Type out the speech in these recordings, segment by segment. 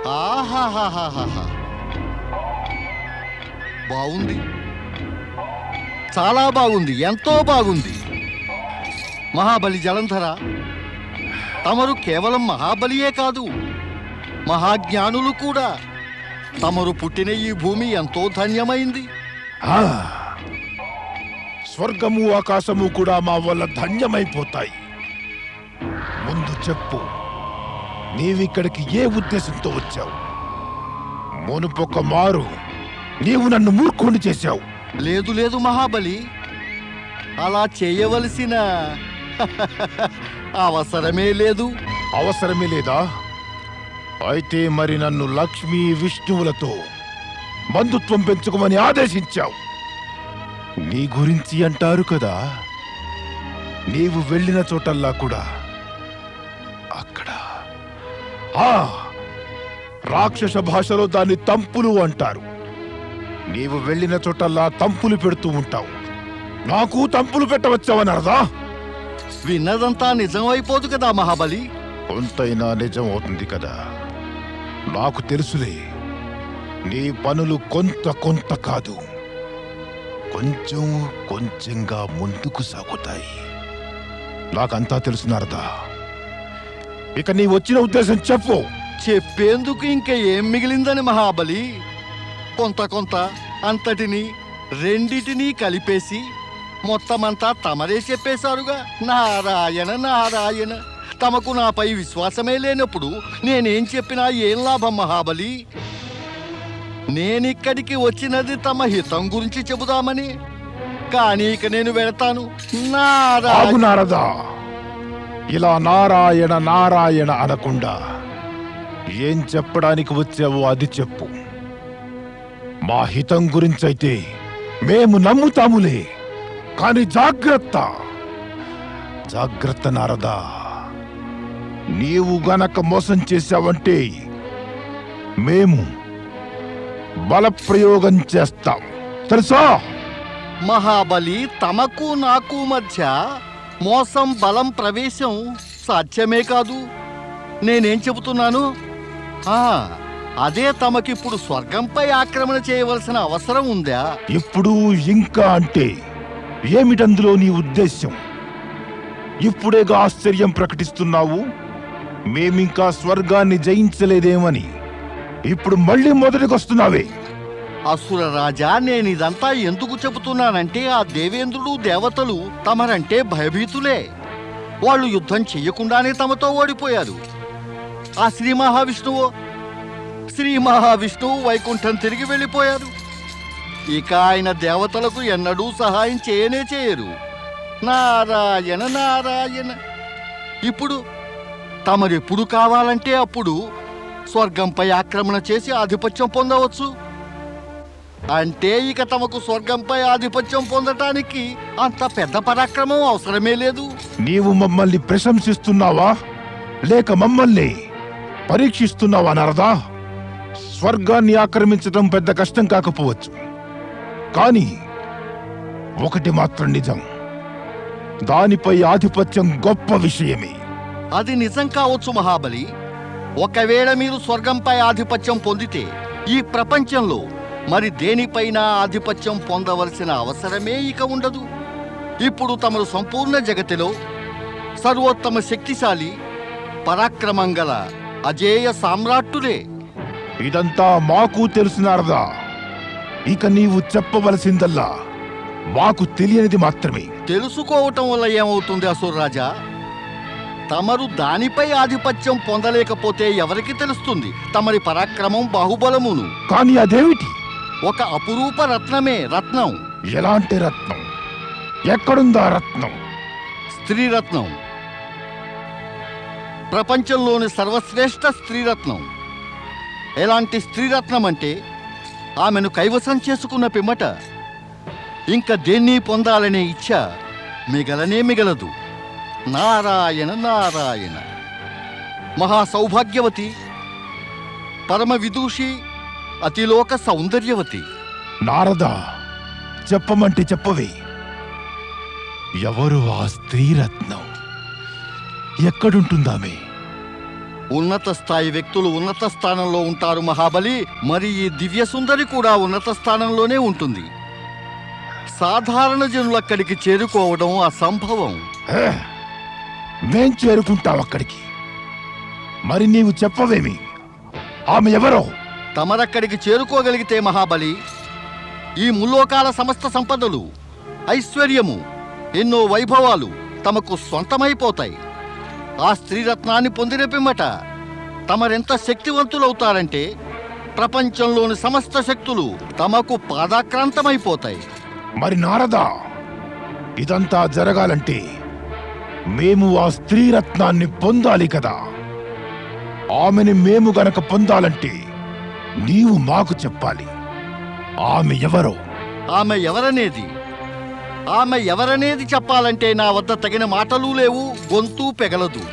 ఆహాహాహాహా, బాగుంది, చాలా బాగుంది, ఎంతో బాగుంది. మహాబలి జలంధర, తమరు కేవలం మహాబలియే కాదు, మహాజ్ఞానులు కూడా. తమరు పుట్టిన ఈ భూమి ఎంతో ధన్యమైంది. స్వర్గము ఆకాశము కూడా మా వల్ల ధన్యమైపోతాయి. ముందు చెప్పు, నీవిక్కడికి ఏ ఉద్దేశంతో వచ్చావు? మునుపొక మారు నీవు నన్ను మూర్ఖుని చేశావు. లేదు లేదు మహాబలి, అలా చేయవలసిన అవసరమే లేదు. అవసరమే లేదా? అయితే మరి నన్ను లక్ష్మీ విష్ణువులతో బంధుత్వం పెంచుకోమని ఆదేశించావు. నీ గురించి అంటారు కదా, నీవు వెళ్ళిన చోటల్లా కూడా అక్కడ రాక్షస భాషలో దాన్ని తంపులు అంటారు. నీవు వెళ్ళిన చోటల్లా తంపులు పెడుతూ ఉంటావు. నాకు తంపులు పెట్టవచ్చావని అర్థా? విన్నదంతా నిజమైపోదు కదా మహాబలి. కొంతైనా నిజం అవుతుంది కదా. నాకు తెలుసులే, నీ పనులు కొంత కొంత కాదు, కొంచెం కొంచెంగా ముందుకు సాగుతాయి. నాకంతా తెలుసు నారదా. ఇక నీ వచ్చిన ఉద్దేశం చెప్పు. చెప్పేందుకు ఇంకా ఏం మిగిలిందని మహాబలి? కొంత కొంత అంతటిని రెండిటినీ కలిపేసి మొత్తమంతా తమరే చెప్పేశారుగా. నారాయణ నారాయణ, తమకు నాపై విశ్వాసమే లేనప్పుడు నేనేం చెప్పినా ఏం లాభం మహాబలి? నేనిక్కడికి వచ్చినది తమ హితం గురించి చెబుదామని. కానీ ఇక నేను వెళతాను. నారదా, ఇలా నారాయణ నారాయణ అనకుండా ఏం చెప్పడానికి వచ్చావో అది చెప్పు. మా హితం గురించైతే మేము నమ్ముతాములే, కానీ జాగ్రత్త జాగ్రత్త నారదా. నీవు గనక మోసం చేశావంటే మేము బలప్రయోగం చేస్తాం, తెలుసా? మహాబలి, తమకు నాకు మధ్య మోసం బలం ప్రవేశం సాధ్యమే కాదు. నేనేం చెబుతున్నాను? అదే, తమకిప్పుడు స్వర్గంపై ఆక్రమణ చేయవలసిన అవసరం ఉందా? ఇప్పుడు ఇంకా అంటే ఏమిటందులో నీ ఉద్దేశ్యం? ఇప్పుడేగా ఆశ్చర్యం ప్రకటిస్తున్నావు. మేమింకా స్వర్గాన్ని జయించలేదేమని ఇప్పుడు మళ్ళీ మొదటికొస్తున్నావే. అసుర రాజా, నేనిదంతా ఎందుకు చెబుతున్నానంటే ఆ దేవేంద్రుడు దేవతలు తమరంటే భయభీతులే. వాళ్ళు యుద్ధం చెయ్యకుండానే తమతో ఓడిపోయారు. ఆ శ్రీ మహావిష్ణువు వైకుంఠం తిరిగి వెళ్ళిపోయారు. ఇక ఆయన దేవతలకు ఎన్నడూ సహాయం చేయరు. నారాయణ నారాయణ. ఇప్పుడు తమరెప్పుడు కావాలంటే అప్పుడు స్వర్గంపై ఆక్రమణ చేసి ఆధిపత్యం పొందవచ్చు. అంటే ఇక తమకు స్వర్గంపై ఆధిపత్యం పొందటానికి అంత పెద్ద పరాక్రమం అవసరమే లేదు. నీవు మమ్మల్ని ప్రశంసిస్తున్నావా లేక మమ్మల్ని పరీక్షిస్తున్నావా నారదా? స్వర్గాన్ని ఆక్రమించడం పెద్ద కష్టం కాకపోవచ్చు, కానీ ఒకటి మాత్రం నిజం, దానిపై ఆధిపత్యం గొప్ప విషయమే. అది నిజం కావచ్చు మహాబలి. ఒకవేళ మీరు స్వర్గంపై ఆధిపత్యం పొందితే ఈ ప్రపంచంలో మరి దేనిపైన ఆధిపత్యం పొందవలసిన అవసరమే ఇక ఉండదు. ఇప్పుడు తమరు సంపూర్ణ జగతిలో సర్వోత్తమ శక్తిశాలి పరాక్రమం గల అజేయ సామ్రాట్టులే. ఇదంతా మాకు తెలుసు నారదా. ఇక నీవు చెప్పవలసిందల్లా మాకు తెలియనిది మాత్రమే. తెలుసుకోవటం వల్ల ఏమవుతుంది అసురరాజా? తమరు దానిపై ఆధిపత్యం పొందలేకపోతే ఎవరికి తెలుస్తుంది తమరి పరాక్రమం బాహుబలమును? కానీ అదేమిటి? ఒక అపురూప రత్నమే. రత్నం. ఎలాంటి రత్నం? ఎక్కడుందా రత్నం? స్త్రీరత్నం. ప్రపంచంలోని సర్వశ్రేష్ఠ స్త్రీరత్నం. ఎలాంటి స్త్రీరత్నం అంటే ఆమెను కైవసం చేసుకున్న పిమ్మట ఇంకా దేన్ని పొందాలనే ఇచ్చ మిగలనే మిగలదు. నారాయణ నారాయణ. మహాసౌభాగ్యవతి, పరమ విదూషి, అతిలోక సౌందర్యవతి. నారదా, చెప్పమంటే చెప్పవే. ఎవరు ఆ స్త్రీరత్నం? ఎక్కడుంటుందామే? ఉన్నత స్థాయి వ్యక్తులు ఉన్నత స్థానంలో ఉంటారు మహాబలి. మరి ఈ దివ్య సుందరి కూడా ఉన్నత స్థానంలోనే ఉంటుంది. సాధారణ జనులక్కడికి చేరుకోవడం అసంభవం. మేం చేరుకుంటాం అక్కడికి. మరి నీవు చెప్పవేమి? ఆమె ఎవరో? తమరక్కడికి చేరుకోగలిగితే మహాబలి, ఈ ముల్లోకాల సమస్త సంపదలు, ఐశ్వర్యము, ఎన్నో వైభవాలు తమకు స్వంతమైపోతాయి. ఆ స్త్రీరత్నాన్ని పొందిన పిమ్మట తమరెంత శక్తివంతులవుతారంటే ప్రపంచంలోని సమస్త శక్తులు తమకు పాదాక్రాంతమైపోతాయి. మరి నారదా, ఇదంతా జరగాలంటే మేము ఆ స్త్రీరత్నాన్ని పొందాలి కదా. ఆమెని మేము గనక పొందాలంటే నీవు మాకు చెప్పాలి. ఆమె ఎవరో? ఆమె ఎవరనేది చెప్పాలంటే నా వద్ద తగిన మాటలు లేవు, గొంతు పెగలదు.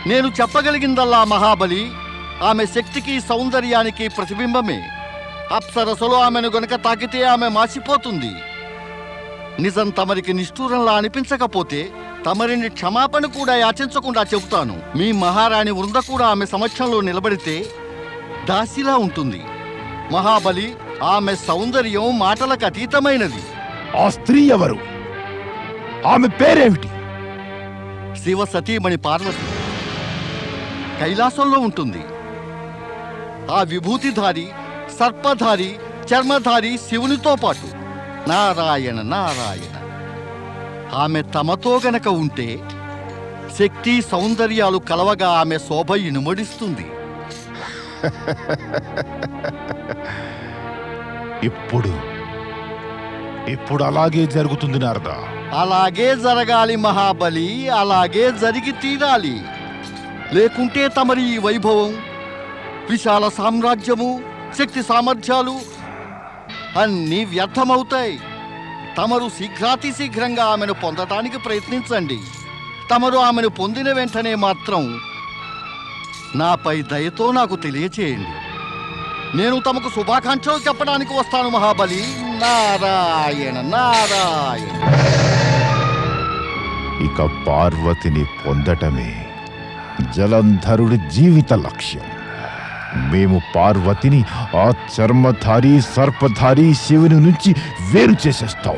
నేను చెప్పగలిగిందల్లా మహాబలి, ఆమె శక్తికి సౌందర్యానికి ప్రతిబింబమే. అప్సరసలో ఆమెను గనుక తాకితే ఆమె మాసిపోతుంది. నిజం తమరికి నిష్ఠూరంలా అనిపించకపోతే తమరిని క్షమాపణ కూడా యాచించకుండా చెబుతాను. మీ మహారాణి వృంద కూడా ఆమె సమక్షంలో నిలబడితే దాసిలా ఉంటుంది. మహాబలి, ఆమె సౌందర్యం మాటలకు అతీతమైనది. ఆ స్త్రీ ఎవరు? ఆమె పేరేమిటి? శివ సతీమణి పార్వతి. కైలాసంలో ఉంటుంది. ఆ విభూతిధారి, సర్పధారి, చర్మధారి శివునితో పాటు నారాయణ నారాయణ. ఆమె తమతో గనక ఉంటే శక్తి సౌందర్యాలు కలవగా ఆమె శోభ ఇనుమడిస్తుంది. ఇప్పుడు అలాగే జరుగుతుంది నారదా. అలాగే జరగాలి మహాబలి, అలాగే జరిగి తీరాలి. లేకుంటే తమరి ఈ వైభవం, విశాల సామ్రాజ్యము, శక్తి సామర్థ్యాలు అన్నీ వ్యర్థమవుతాయి. తమరు శీఘ్రాతి శీఘ్రంగా ఆమెను పొందటానికి ప్రయత్నించండి. తమరు ఆమెను పొందిన వెంటనే మాత్రం నాపై దయతో నాకు తెలియచేయండి. నేను తమకు శుభాకాంక్షలు చెప్పడానికి వస్తాను మహాబలి. నారాయణ నారాయణ. ఇక పార్వతిని పొందటమే జలంధరుడి జీవిత లక్ష్యం. మేము పార్వతిని ఆ చర్మధారి, సర్పధారి శివుని నుంచి వేరు చేసేస్తాం.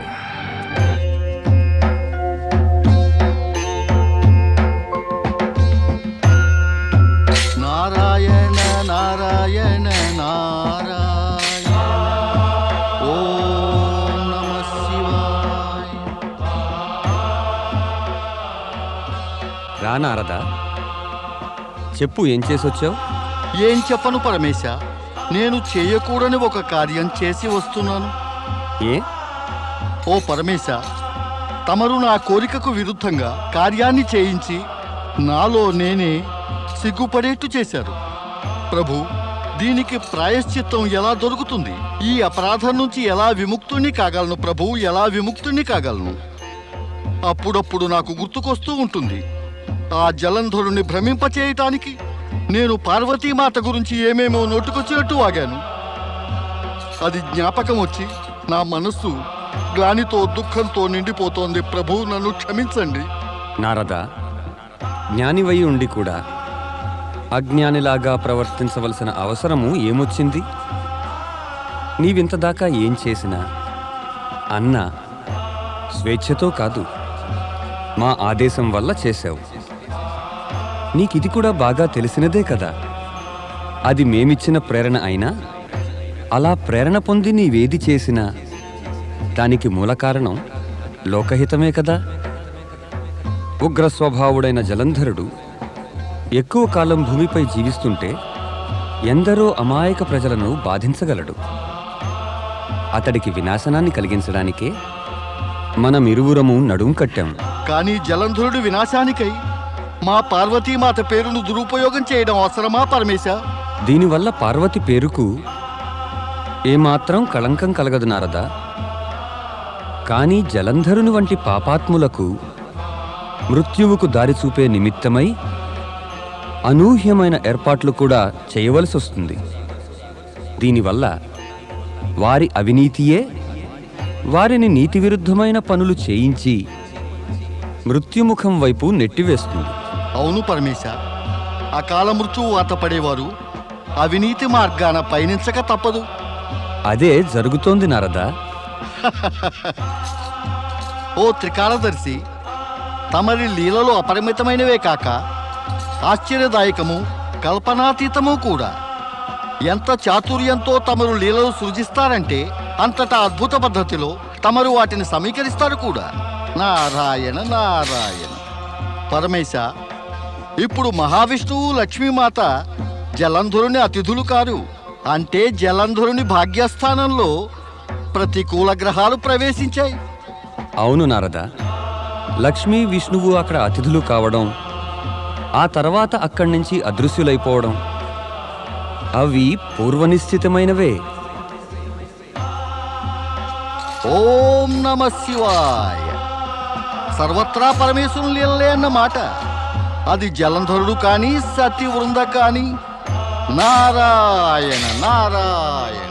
నారాయణ నారాయణ నారాయణ. ఓం నమః శివాయ. రా నారదా, చెప్పు, ఏం చేసొచ్చావు? ఏం చెప్పను పరమేశ, నేను చేయకూడని ఒక కార్యం చేసి వస్తున్నాను. ఏ? ఓ పరమేశ, తమరు నా కోరికకు విరుద్ధంగా కార్యాన్ని చేయించి నాలో నేనే సిగ్గుపడేట్టు చేశారు. ప్రభు, దీనికి ప్రాయశ్చిత్తం ఎలా దొరుకుతుంది? ఈ అపరాధం నుంచి ఎలా విముక్తుణ్ణి కాగలను ప్రభు? ఎలా విముక్తుణ్ణి కాగలను? అప్పుడప్పుడు నాకు గుర్తుకొస్తూ ఉంటుంది, ఆ జలంధరుని భ్రమింపచేయటానికి నేను పార్వతీమాత గురించి ఏమేమో నోటుకొచ్చినట్టు వాగాను. అది జ్ఞాపకం వచ్చి నా మనస్సు గ్లానితో, దుఃఖంతో నిండిపోతోంది. ప్రభు, నన్ను క్షమించండి. నారదా, జ్ఞానివై ఉండి కూడా అజ్ఞానిలాగా ప్రవర్తించవలసిన అవసరము ఏమొచ్చింది? నీవింతదాకా ఏం చేసినా అన్నా స్వేచ్ఛతో కాదు, మా ఆదేశం వల్ల చేశావు. నీకిది కూడా బాగా తెలిసినదే కదా. అది మేమిచ్చిన ప్రేరణ అయినా అలా ప్రేరణ పొంది నీవేది చేసినా దానికి మూల కారణం లోకహితమే కదా. ఉగ్ర స్వభావుడైన జలంధరుడు ఎక్కువ కాలం భూమిపై జీవిస్తుంటే ఎందరో అమాయక ప్రజలను బాధించగలడు. అతడికి వినాశనాన్ని కలిగించడానికే మనమిరువురము నడుం కట్టాం. కానీ జలంధరుడు వినాశానికై మా పార్వతీమాత పేరును దురుపయోగం చేయడం అవసరమా పరమేశ? దీనివల్ల పార్వతి పేరుకు ఏమాత్రం కళంకం కలగదు నారదా. కానీ జలంధరుని వంటి పాపాత్ములకు మృత్యువుకు దారి చూపే నిమిత్తమై అనూహ్యమైన ఏర్పాట్లు కూడా చేయవలసి వస్తుంది. దీనివల్ల వారి అవినీతియే వారిని నీతి విరుద్ధమైన పనులు చేయించి మృత్యుముఖం వైపు నెట్టివేస్తుంది. అవును పరమేశ, అకాల మృత్యువు వాత పడేవారు అవినీతి మార్గాన పయనించక తప్పదు. అదే జరుగుతోంది నారద. ఓ త్రికాలదర్శి, తమరి లీలలు అపరిమితమైనవే కాక ఆశ్చర్యదాయకము, కల్పనాతీతము కూడా. ఎంత చాతుర్యంతో తమరు లీలలు సృజిస్తారంటే అంతటా అద్భుత పద్ధతిలో తమరు వాటిని సమీకరిస్తారు కూడా. నారాయణ నారాయణ. పరమేశ, ఇప్పుడు మహావిష్ణువు లక్ష్మీమాత జలంధరుని అతిథులు కారు. అంటే జలంధరుని భాగ్యస్థానంలో ప్రతికూల గ్రహాలు ప్రవేశించాయి. అవును నారద, లక్ష్మీ విష్ణువు అక్కడ అతిథులు కావడం, ఆ తర్వాత అక్కడి నుంచి అదృశ్యులైపోవడం, అవి పూర్వనిశ్చితమైనవే. ఓం నమ శివాయ. సర్వత్రా పరమేశ్వరుని లీలలే అన్నమాట. అది జలంధరుడు కానీ సతీ వృంద కానీ. నారాయణ నారాయణ.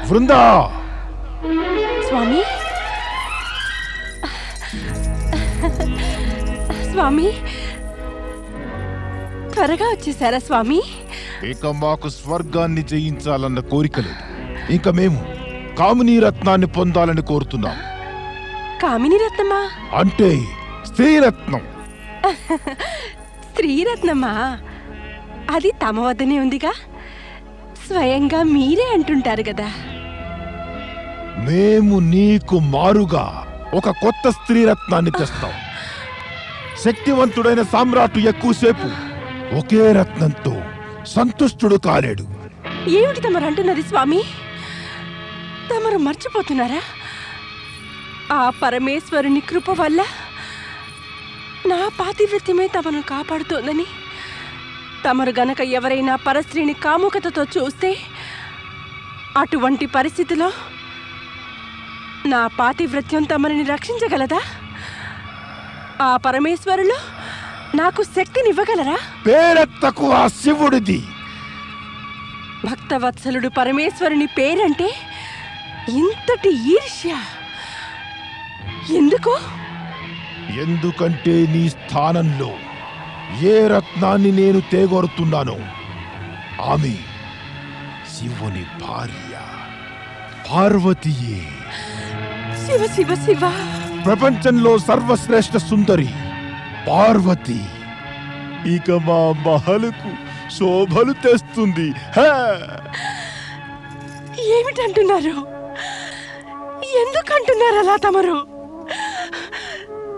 వృందా, స్వామి, స్వామి, త్వరగా వచ్చేసారా స్వామి? ఇక మాకు స్వర్గాన్ని జయించాలన్న కోరిక లేదు. ఇక మేము కామినీ రత్నాన్ని పొందాలని కోరుతున్నాం. కామిని రత్నమా? అంటే స్త్రీరత్నం. స్త్రీరత్నమా? అది తమ వద్దనే ఉందిగా. స్వయంగా మీరే అంటుంటారు కదా. మేము నీకు మారుగా ఒక కొత్త స్త్రీరత్నాన్ని తెస్తాం. శక్తివంతుడైన సామ్రాటు ఎక్కువసేపు ఒకే రత్నంతో సంతుష్టుడు కాలేడు. ఏమిటి తమరు అంటున్నది స్వామి? తమరు మర్చిపోతున్నారా? ఆ పరమేశ్వరుని కృప వల్ల నా పాతివ్రత్యమే తమను కాపాడుతోందని. తమరు గనక ఎవరైనా పరస్త్రీని కాముకతతో చూస్తే అటువంటి పరిస్థితిలో నా పాతివ్రత్యం తమరిని రక్షించగలదా? ఆ పరమేశ్వరులు నాకు శక్తినివ్వగలరా? పేరెత్తకు ఆ శివుడిది. భక్తవత్సలుడు పరమేశ్వరుని పేరంటే ఇంతటి ఈర్ష్య ఎందుకు? ఎందుకంటే నీ స్థానంలో ఏ రత్నాన్ని నేను తేగొరుతున్నానో ఆమె శివుని భార్య పార్వతీయే. శివ శివ శివ. ప్రపంచంలో సర్వశ్రేష్ఠ సుందరి పార్వతి ఇక మా మహలుకు శోభలు తెస్తుంది. ఏమిటంటున్నారు? ఎందుకంటున్నారు అలా తమరు?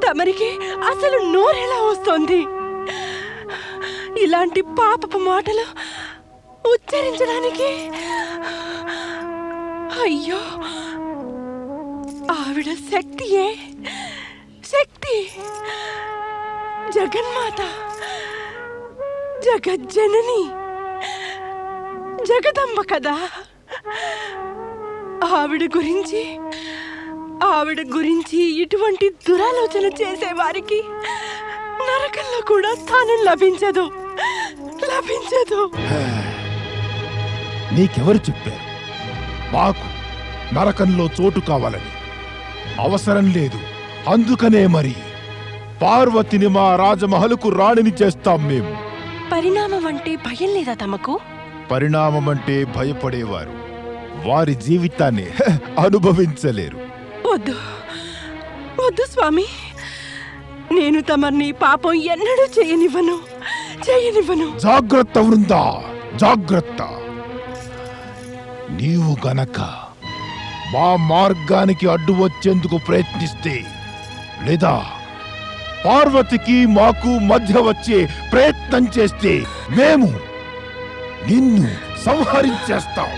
తమరికి అసలు నోరెలా వస్తోంది? ఇలాంటి పాపపు మాటలు ఉచ్చరించడానికి? అయ్యో, ఆవిడ శక్తియే, శక్తి, జగన్మాత, జగజ్జనని, జగదంబ కదా. ఆవిడ గురించి ఇటువంటి దురాలోచన చేసేవారికి నరకంలో కూడా స్థానం లభించదు. నీకెవరు చెప్పారు మాకు నరకంలో చోటు కావాలని? అవసరం లేదు. అందుకనే మరి పార్వతిని మా రాజమహలుకు రాణిని చేస్తాం మేము. పరిణామం అంటే భయం లేదా తమకు? పరిణామం అంటే భయపడేవారు వారి జీవితాన్ని అనుభవించలేరు. వద్దు వద్దు స్వామి, నేను తమర్ని పాపం ఎన్నడూ చేయనివ్వను. జాగ్రత్త వృందా, జాగ్రత్త. నీవు గనక మా మార్గానికి అడ్డు వచ్చేందుకు ప్రయత్నిస్తే, లేదా పార్వతికి మాకు మధ్య వచ్చే ప్రయత్నం చేస్తే మేము నిన్ను సంహరించేస్తాం.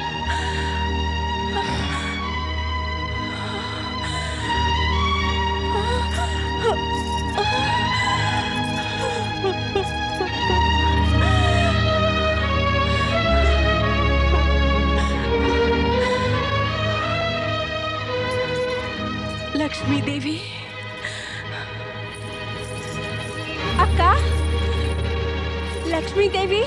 లక్ష్మీదేవి, అక్క లక్ష్మీదేవి,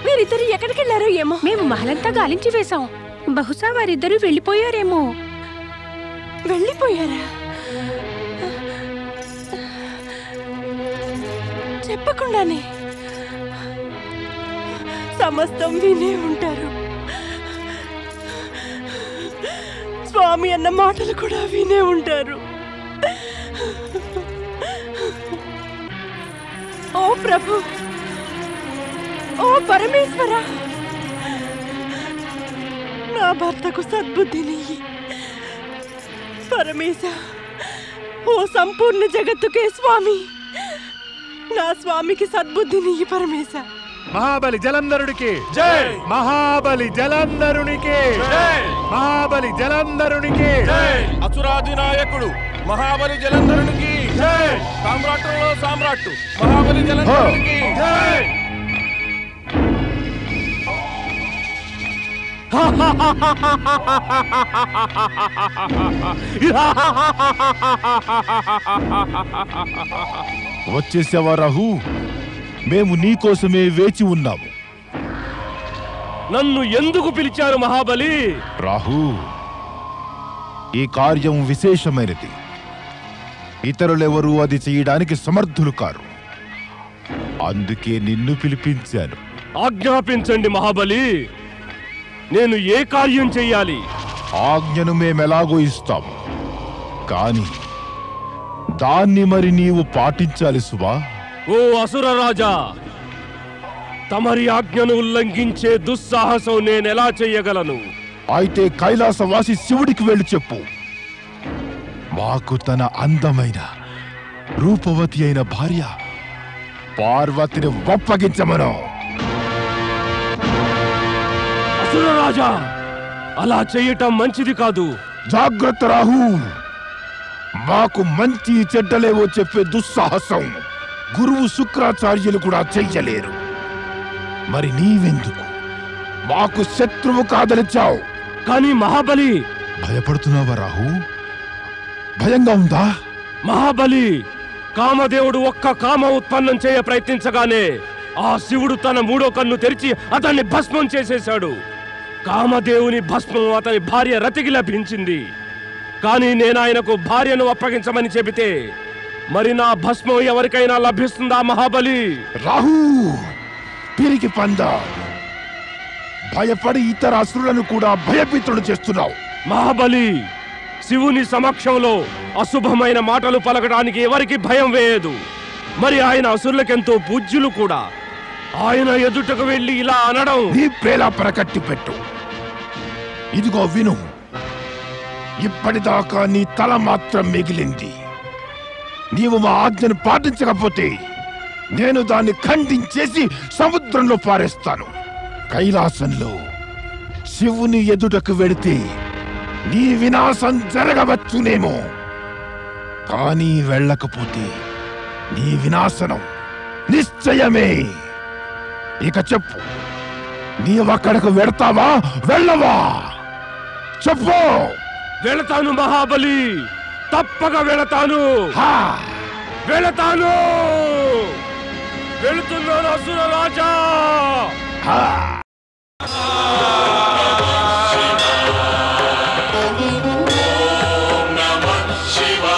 వీరిద్దరు ఎక్కడికి వెళ్ళారో ఏమో. మేము మహలంతా గాలించి వేశాం. బహుశా వారిద్దరూ వెళ్ళిపోయారేమో. వెళ్ళిపోయారా? చెప్పకుండానే సమస్తం వినే ఉంటారు. స్వామి అన్న మాటలు కూడా వినే ఉంటారు. ఓ ప్రభు, ఓ పరమేశ్వర, నా భర్తకు సద్బుద్ధినియ్యి. పరమేశ, ఓ సంపూర్ణ జగత్తుకే స్వామి, నా స్వామికి సద్బుద్ధినియ్యి. పరమేశ. మహాబలి జలంధరుడికి జై! మహాబలి జలంధరునికి జై! మహాబలి జలంధరునికి జై! అసురాధినాయకుడు మహాబలి జలంధరునికి జై! సామ్రాట్టులో సామ్రాట్టు మహాబలి జలంధరునికి జై! వచ్చేసావా రాహు? మేము నీకోసమే వేచి ఉన్నాము. నన్ను ఎందుకు పిలిచారు మహాబలి? రాహు, ఈ కార్యం విశేషమైనది. ఇతరులెవరూ అది చేయడానికి సమర్థులు కారు. అందుకే నిన్ను పిలిపించాను. ఆజ్ఞాపించండి మహాబలి, నేను ఏ కార్యం చెయ్యాలి? ఆజ్ఞను మేమెలాగో ఇస్తాము, కాని దాన్ని మరి నీవు పాటించాలి సుమా. ఓ అసుర రాజా, తమరి ఆజ్ఞను ఉల్లంఘించే దుస్సాహసం నేనెలా చెయ్యగలను? అయితే కైలాసవాసి శివుడికి వెళ్ళి చెప్పు, మాకు తన అందమైన రూపవతి అయిన భార్య పార్వతిని ఒప్పగించమను. అసుర రాజా, అలా చెయ్యటం మంచిది కాదు. జాగ్రత్త రాహు, మాకు మంచి చెడ్డలేవో చెప్పే దుస్సాహసం గురువు శుక్రాచార్యులు కూడా చెయ్యలేరు. మరి నీవెందుకు మాకు శత్రువు కాదలిచావు? కానీ మహాబలి, భయపడుతున్నావా రాహు? భయంగా ఉందా? మహాబలి, కామదేవుడు ఒక్క కామ ఉత్పన్నం చేయ ప్రయత్నించగానే ఆ శివుడు తన మూడో కన్ను తెరిచి అతన్ని భస్మం చేసేశాడు. కామదేవుని భస్మం అతని భార్య రతికి లభించింది. కానీ నేను ఆయనకు భార్యను అప్పగించమని చెబితే మరి నా భస్మం ఎవరికైనా లభిస్తుందా మహాబలి? రాహు, పిరికి పంద, భయపడి ఇతర అసురులను కూడా భయభీతులు చేస్తున్నావు. మహాబలి, శివుని సమక్షంలో అశుభమైన మాటలు పలకడానికి ఎవరికి భయం వేయదు. మరి ఆయన అసురులకెంతో పూజ్యులు కూడా. ఆయన ఎదుటకు వెళ్ళి ఇలా అనడం... నీ ప్రేలా పరకట్టి పెట్టు. ఇదిగో విను, ఇప్పటిదాకా నీ తల మాత్రం మిగిలింది. నీవు మా ఆజ్ఞను పాటించకపోతే నేను దాన్ని ఖండించేసి సముద్రంలో పారేస్తాను. కైలాసంలో శివుని ఎదుటకు వెడితే నీ వినాశం జరగవచ్చునేమో, కానీ వెళ్ళకపోతే నీ వినాశనం నిశ్చయమే. ఇక చెప్పు, నీవక్కడకు వెడతావా వెళ్ళవా? చెప్పు. వెళతాను మహాబలి, తప్పక వెళతాను. వెళతాను, వెళుతున్నాను అసుర రాజా. Shiva.